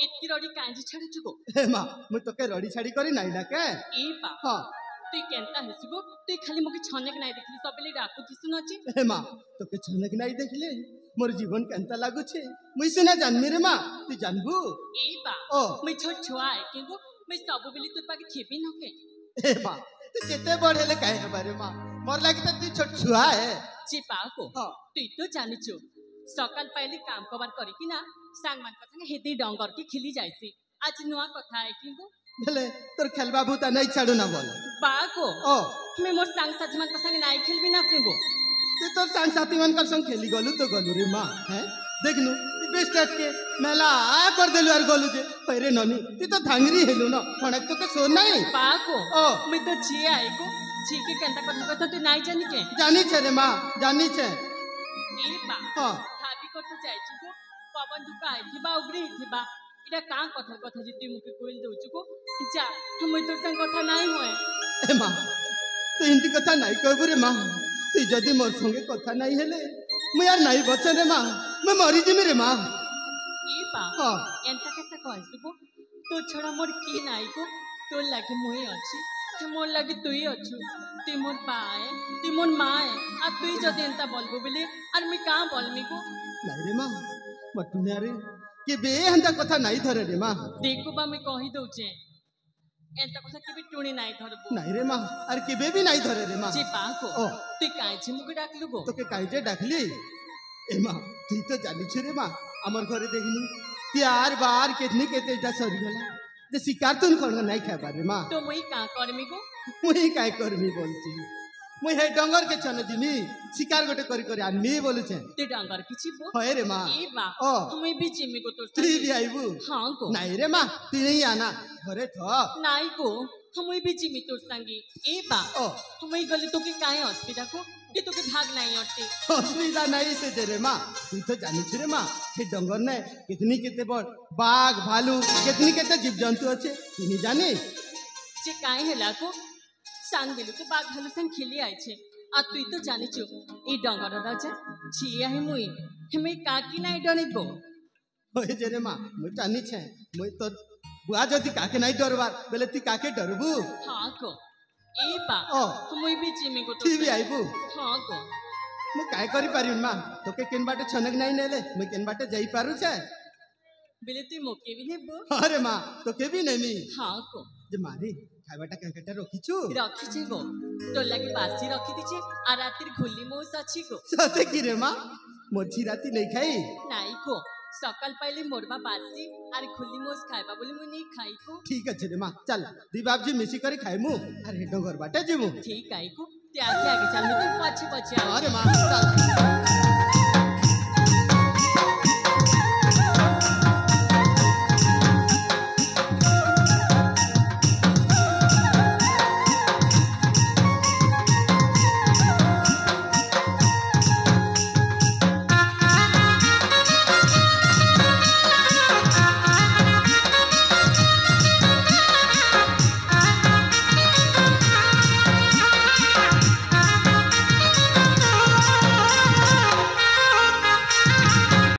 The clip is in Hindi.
इतकी रडी कांजी छाड़ी चुको हे माँ मैं तो के रड़ी छाड़ी करी नहीं ना के ए बा हाँ तू केंता हेसुगो तू खाली मोके छनेक नाही देखली सबले डाकू दिसु नची हे माँ तो के छनक नहीं देखले मोर जीवन केंता लागु छे मुई सिना जानमी रे माँ तू जानबू ए बा ओ मैं छोट छुआ है किगो मैं सब बेली तोर पाके थेबी नके हे माँ तू केते बढ़ेले काहे रे बारे माँ मोर लागी तो तू छोट छुआ है जे पाको हाँ तू तो जानि छु सकाल पहले काम कबार करी कि ना सांग मान कथा हेदी डंगर की खिली जायसी आज नुआ कथा है किगो भले तोर खेलबा भूता नहीं छाड़ू ना बोल बाको ओ मैं मोर सांग साथी मान संग नाई खेलबी ना किगो तू तोर संग साथी मन कर संग खेली गलू तो गलू रे माँ हैं देखनु बेस्ट के मेला आ कर देलु यार गलू जे परे ननी तू तो धांगरी हेलु न फणक तो के सो नहीं बाको ओ मैं तो छी आई को छी के केंता कथा कथा तू नाई जानि के जानी छे रे माँ जानी छे ए बा हाँ भाभी को तो जाय छु को पवन दुका आई थिबा उगरी थिबा इडा का कथा कथा जिति मुके कोइल दउ छु को जा हम तो संग कथा नाई होए ए माँ तू हिंदी कथा नहीं कहबू रे माँ तू जदि मोर संगे कथा नहीं हेले मैं यार नहीं बचन रे माँ मैं मरी जिमी रे माँ ए बा हाँ एंता केता कहसु को तो छड़ा मोर की नाई को तो लागे मोहि अछि ते मोर लागे तुई अछु ते मोर बाए ते मोर माए आ तुई जदि एंता बोलबो बेले आर मैं का बोलमी को नहीं रे माँ मटुनिया रे के बे हंता कथा नहीं धरे रे माँ देखो बा मैं कहि दउचे एंता कथा केबे टुणी नाई धरबो नहीं रे माँ अरे के बे भी नहीं धरे रे माँ जे पाको ओ तू काई छी मुके डाकलु गो तो के काइटे डाकली ए माँ तू तो जानी छे रे माँ हमर घरे देखनी त्यार बार कितनी केतेटा सरी गला जे शिकार तुन कोन नहीं खाबा रे माँ तो मुई का करमी गो मुई काय करमी बोलती मुई हे डंगर के छन जिमी शिकार गोटे करी करी आनमी बोलु छे ते डांगर की छिबो होय रे माँ ए बा ओ हमें भी जिमी को तो तू भी आइबू हां गो नहीं रे माँ तू नहीं आना घरे थ नाई गो हमें भी जिमी तोर संगी ए बा ओ हमें गली तो के काहे हॉस्पिटल को के तो के भाग नहीं अटते असुविधा नहीं से जे रे माँ तू तो जानी छे रे माँ हे डंगर ने कितनी केते बड़ बाघ भालू कितनी केते जीव जंतु अच्छे तू नहीं जानी जे काहे हेला को सांग बिलु के बाघ भालू संग खेली आइ छे आ तुई तो जानि छु ई डंगर राजा छिया है मुई हमें काकी नहीं डरे गो होय जे रे माँ मुई जानी छे मुई तो बुआ जदी काके नहीं डरबार बेले तू काके डरबू हां को ए बा ओ हमें भी जिमी को तो तू भी आइबू हां को मैं काय करी पारिन माँ तो के केन बाटे छनक नहीं नेले मैं केन बाटे जाई पारू छे बिले तू मोके भी हेबो अरे माँ तो के भी नहीं हां को जे मारी खाइबाटा केटा रखिछु रखी छे गो तो लगे बासी रखी दी छे आ रातिर घोली मोस अछि गो सते की रे माँ मोची राती नहीं खाई नाई को सकाल पहले मोरबा बासी आर खुली मोस खाइबा बोली मुई नहीं खाई को ठीक अच्छे रे माँ चल दी बाप जी मिसी करी खाइमु अरे डोगर बाटे जीमु ठीक आई को ते आगे आगे चल मैं तो पछे पछे अरे माँ चल